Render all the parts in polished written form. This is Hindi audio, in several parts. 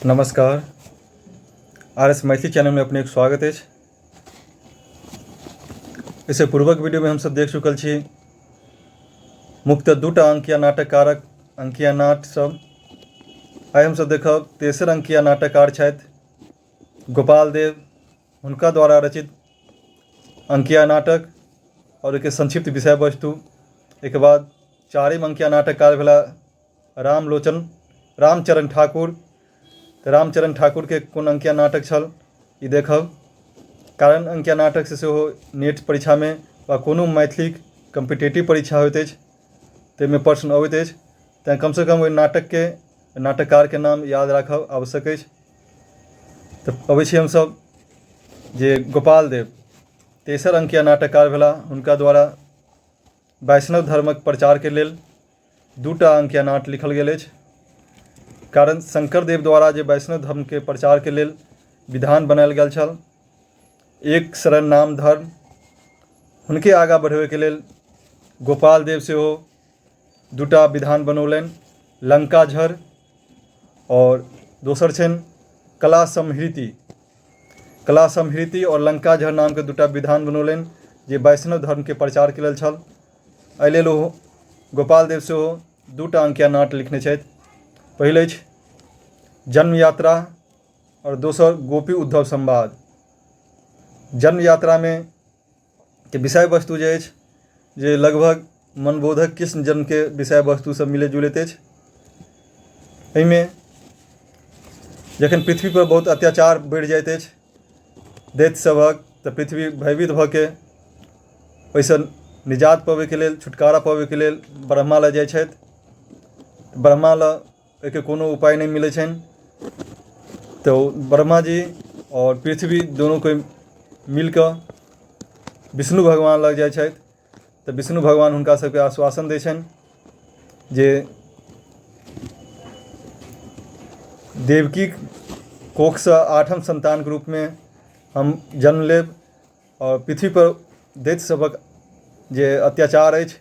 नमस्कार। RS मैथिली चैनल में अपने स्वागत है। इससे पूर्वक वीडियो में हम सब देख चुकल छी मुक्त दूटा अंकिया नाटककारक अंकिया नाट सब। आइ हम सब देखब तेसर अंकिया नाटककार छथि गोपाल देव, हुनका द्वारा रचित अंकिया नाटक और एक संक्षिप्त विषय वस्तु। एक बाद चारिम अंकिया नाटककार भेला रामचरण ठाकुर। तो रामचरण ठाकुर के कोन अंकिया नाटक छल ई देखब, कारण अंकिया नाटक से नेट परीक्षा में वा कोनो मैथिली कम्पिटिटिव परीक्षा होइत अछि ताहिमे प्रश्न अबैत अछि, तेँ कम से कम ओहि नाटककार के नाम याद राखब आवश्यक अछि। तऽ अबै छी हमसब जे गोपाल देव तेसर अंकिया नाटककार भेला, हुनका द्वारा वैष्णव धर्मक प्रचार के लेल दूटा अंकिया नाट लिखल गेल अछि। कारण शंकरदेव द्वारा जे वैष्णव धर्म के प्रचार के लेल विधान बनायल गेल छल, एक शरण नाम धर्म, हुनके आगाँ बढ़ाबै के लेल गोपाल देव सेहो दूटा विधान बनौलनि, लंकाझर और दोसर छनि कला समहृति और लंकाझर नाम के दूटा विधान बनौलनि जे वैष्णव धर्म के प्रचार के लेल छल। एहि लेल ओ गोपाल देव सेहो दूटा अंकिया नाट लिखने छथि। पहिल अछि जन्म यात्रा और दोसर गोपी उद्धव संवाद। जन्म यात्रा में के विषय वस्तु जे अछि जे लगभग मनबोधक कृष्ण जन्म के विषय वस्तु सब मिले जुलैत अछि। एहिमे जखन पृथ्वी पर बहुत अत्याचार बढ़ि जाइत अछि दैत्य सभक, तऽ पृथ्वी भयभीत भऽ के ओहिसँ निजात पाबै के लेल, छुटकारा पाबै के लेल ब्रह्मा लग जाइ छथि। ब्रह्मा लग एहिके कोनो उपाय नहीं मिलै छनि, तो ब्रह्मा जी और पृथ्वी दोनों को मिलकर विष्णु भगवान लग जाइ छथि। तो विष्णु भगवान हुनका सबके आश्वासन दै छनि जे देवकी कोखसँ आठम संतान के रूप में हम जन्म लेब और पृथ्वी पर दैत्य सभक जे अत्याचार अछि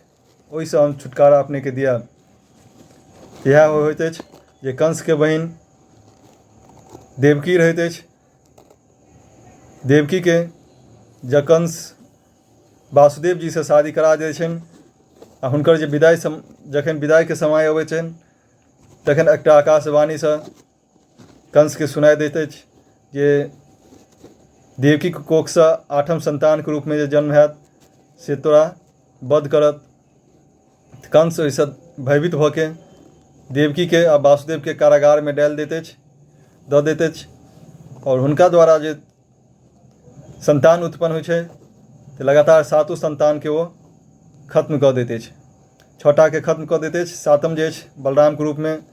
ओहिसँ हम छुटकारा अपने के दिया। इएह होइत अछि जे कंस के बहिन देवकी रहैत अछि। देवकी के जँ कंस वासुदेव जी से शादी करा दै छनि आ हुनकर जे जखन विदाई के समय अबै छनि तखन एकटा आकाशवाणी से कंस के सुनाई दैत अछि जे देवकी के कोख से आठम संतान के रूप में जे जन्म हैत से तोरा वध करत। कंस ओहिसँ भयभीत भऽ के देवकी के आ वासुदेव के कारागार में डालि दऽ दैत अछि और हुनका द्वारा जे संतान उत्पन्न होइ छै तऽ लगातार सातों संतान के ओ खत्म कऽ दैत अछि। छठा के खत्म कऽ दैत अछि, सातम जे अछि बलराम के रूप में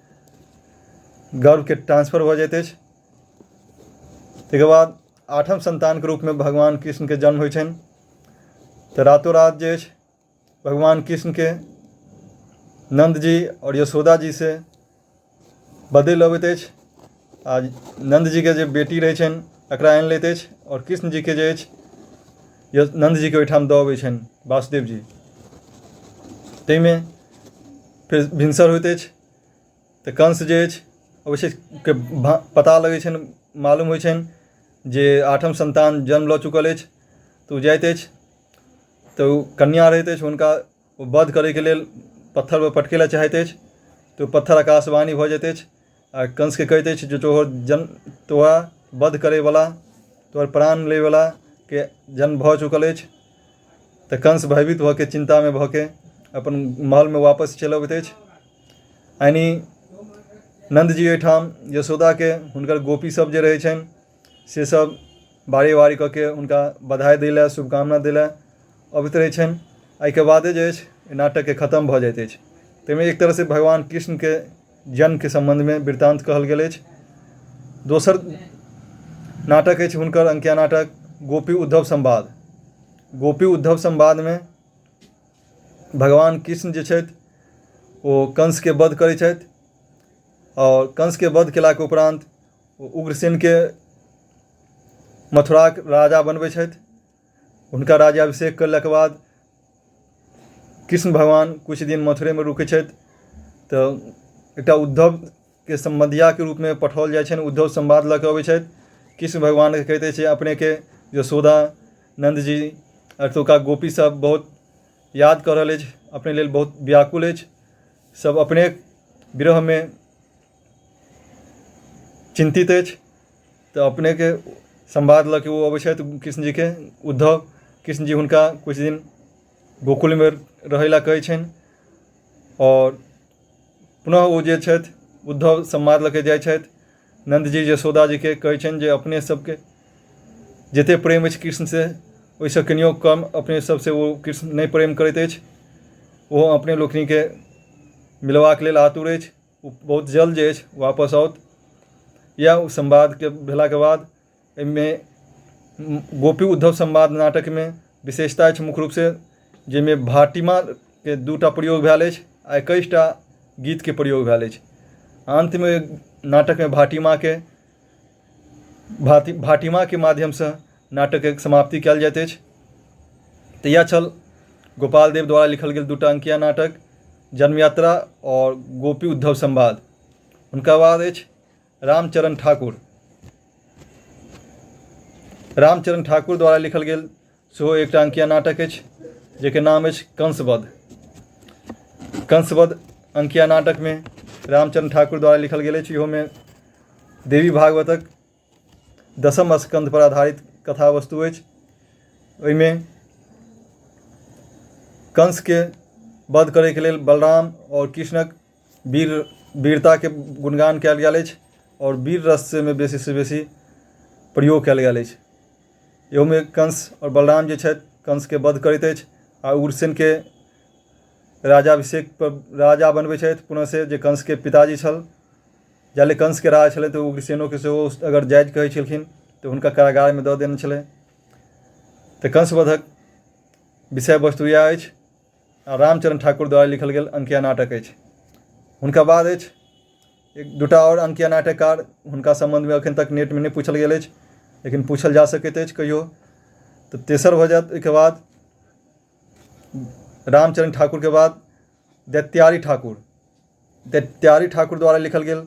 गर्भ के ट्रांसफर भऽ जाइत अछि। ताहिके बाद आठम संतान के रूप में भगवान कृष्ण के जन्म होइ छनि। तऽ रातों रात जे अछि भगवान कृष्ण के नंद जी और यशोदा जी से बदलि अबैत अछि। आ नंद जी के जे बेटी रहै छनि एकरा आनि लैत अछि और कृष्ण जी के जे अछि नंद जी के ओहिठाम दऽ अबै छनि वासुदेव जी। ताहिमे फिर भिनसर होइत अछि तऽ कंस जे अछि अवश्य के पता लगै छनि, मालूम होइ छनि जे आठम संतान जन्म लऽ चुकल अछि। तऽ ओ जाइत अछि तऽ ओ कन्या रहैत अछि, हुनका वध करे के लेल पत्थर पर पटकै लए चाहैत अछि। तो पत्थर आकाशवाणी भऽ जाइत अछि आ कंस के कहैत अछि जे तोहरा वध करैवला, तोहर प्राण लैवला के जन्म भऽ चुकल अछि। तऽ कंस भयभीत भऽ के, चिंता में भऽ के अपन महल में वापस चलि अबैत अछि। यानी नंद जी ओहिठाम यशोदा के हुनकर गोपी सब जे रहै छनि से सब बारी बारी कऽ के हुनका बधाई दै लए, शुभकामना दै लए अबैत रहै छनि। एहिके बादे जे अछि नाटक के खत्म भऽ जाइत अछि। ताहिमे एक तरह से भगवान कृष्ण के जन्म के संबंध में वृत्तांत कहल गेल अछि। दोसर नाटक अछि हुनकर अंकिया नाटक गोपी उद्धव संवाद। गोपी उद्धव संवाद में भगवान कृष्ण जे छथि ओ कंस के वध करै छथि और कंस के वध केलाके उपरांत उग्रसेन के मथुरा के राजा बनबै छथि। हुनका राज्याभिषेक कयलाके बाद कृष्ण भगवान कुछ दिन मथुरे में रुकै छथि। तऽ एकटा उद्धव के सम्बन्धिया के रूप में पठाओल जाइ छनि। उद्धव संवाद लऽ कऽ अबै छथि। कृष्ण भगवान के कहते छै अपने के यशोदा नंद जी अतुका गोपी सब बहुत याद कऽ रहल अछि, अपने लेल बहुत व्याकुल अछि, सब अपने विरह में चिंतित अछि। तो अपने के संवाद लऽ के वो अबै छथि कृष्ण जी के। उद्धव कृष्ण जी हुनका कुछ दिन गोकुल में रहै ला कहै छनि और पुनः वो जे छथि उद्धव संवाद लऽ के जाइ छथि। नंद जी यशोदा जी के कहै छनि जे अपने सबके जते प्रेम अछि कृष्ण से ओहिसँ कनियो कम अपने सबसे वो कृष्ण नहीं प्रेम करैत अछि। वो अपने लोकनि के मिलबाक लेल आतुर अछि, बहुत जल्द जे अछि वापस आओत। यह संवाद के भेला के बाद एहिमे गोपी उद्धव संवाद नाटक में विशेषता अछि मुख्य रूप से जाहिमे भाटिमा के 2टा प्रयोग भेल अछि आ 21टा गीत के प्रयोग भेल अछि। अंत में नाटक में भाटिमा के माध्यम से नाटक के समाप्ति कयल जाइत अछि। तऽ यह छल गोपाल देव द्वारा लिखल गेल 2टा अंकिया नाटक जन्म यात्रा और गोपी उद्धव संवाद। उनका बाद अछि रामचरण ठाकुर द्वारा लिखल गेल सेहो एकटा अंकिया नाटक अछि जेकर नाम अछि कंसवध। कंसवध अंकिया नाटक में रामचरण ठाकुर द्वारा लिखल गेल अछि। इहो में देवी भागवतक 10म स्कंध पर आधारित कथा वस्तु अछि। ओहिमे कंस के वध करे के लेल बलराम और कृष्णक वीरता के गुणगान कयल गेल अछि और वीर रस में बेसी से बेसी प्रयोग कयल गेल अछि। इहो में कंस और बलराम जे छथि कंस के वध करैत अछि आ उग्रसेन के राजाभिषेक पर राजा बनबै छथि पुनः से जे कंस के पिताजी छल। जाले कंस के राज छलै तो उग्रसेनो के सेहो अगर जायज कहै छलखिन तो हुनका कारागार में दऽ देने छलै। तो कंसवधक विषय वस्तु यह अछि आ रामचरण ठाकुर द्वारा लिखल गेल अंकिया नाटक अछि। हुनका बाद अछि 2टा और अंकिया नाटककार, हुनका संबंध में अखन तक नेट में नहीं पूछल गेल अछि लेकिन पूछल जा सकैत अछि कहियो। तो तेसर भऽ जायत ओहिके बाद रामचरण ठाकुर के बाद दैत्यारी ठाकुर द्वारा लिखल गेल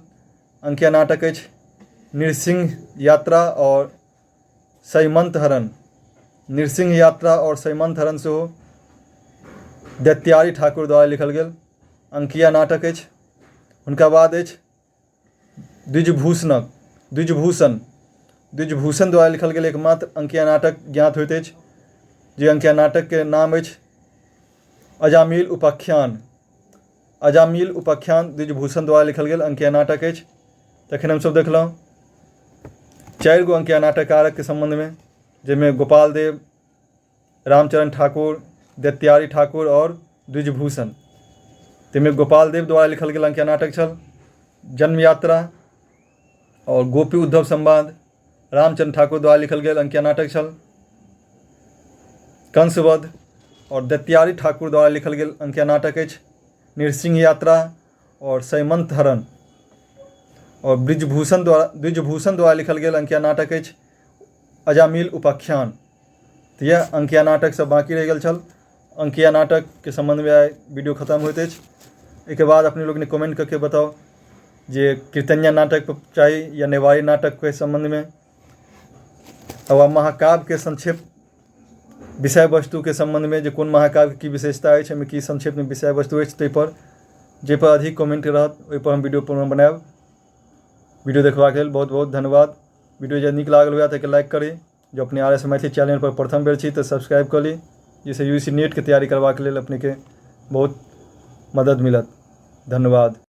अंकिया नाटक अछि नृसिंह यात्रा और सैमंत हरण। नृसिंह यात्रा और सैमंत हरण सेहो दैत्यारी ठाकुर द्वारा लिखल गेल अंकिया नाटक अछि। हुनका बाद अछि द्विजभूषण द्वारा लिखल गेल एकमात्र अंकिया नाटक ज्ञात होइत अछि जे अंकिया नाटक के नाम अछि अजामिल उपाख्यान द्विजभूषण द्वारा लिखल गेल अंकिया नाटक अछि। तखन हमसब देखलहुँ 4 गो अंकिया नाटककारक के संबंध में जिनमें गोपाल देव, रामचरण ठाकुर, दैत्यारी ठाकुर और द्विजभूषण। तिनमें गोपाल देव द्वारा लिखल गेल अंकिया नाटक छल जन्म यात्रा और गोपी उद्धव संवाद। रामचंद्र ठाकुर द्वारा लिखल गेल अंकिया नाटक छल कंसवध और दैत्यारी ठाकुर द्वारा लिखल गेल अंकिया नाटक अछि नृसिंह यात्रा और सैमंत हरण। और द्विजभूषण द्वारा लिखल गेल अंकिया नाटक अछि अजामिल उपाख्यान। तो यह अंकिया नाटक सब बाकी रह गेल छल। अंकिया नाटक के संबंध में आइ वीडियो खत्म होइत अछि। एहिके बाद अपने लोग ने कमेंट करके बताओ जे कीर्तनिया नाटक चाहिए या नेवारी नाटक के संबंध में। अब महाकाव्य के संक्षेप विषय वस्तु के संबंध में जे कोन महाकाव्य की विशेषता अछि, एहिमे की संक्षेप में विषय वस्तु अछि, ताहि पर जे पर अधिक कमेंट रहत ओहि पर हम वीडियो पुनः बनाएब। वीडियो देखबाक लेल बहुत बहुत धन्यवाद। वीडियो यदि नीक लागल हुए तो लाइक करी। जो अपने RS मैथिली चैनल पर प्रथम बेर छी तो सब्सक्राइब कर ली, जिससे UGC नेट के तैयारी करबाक लेल अपने के बहुत मदद मिलत। धन्यवाद।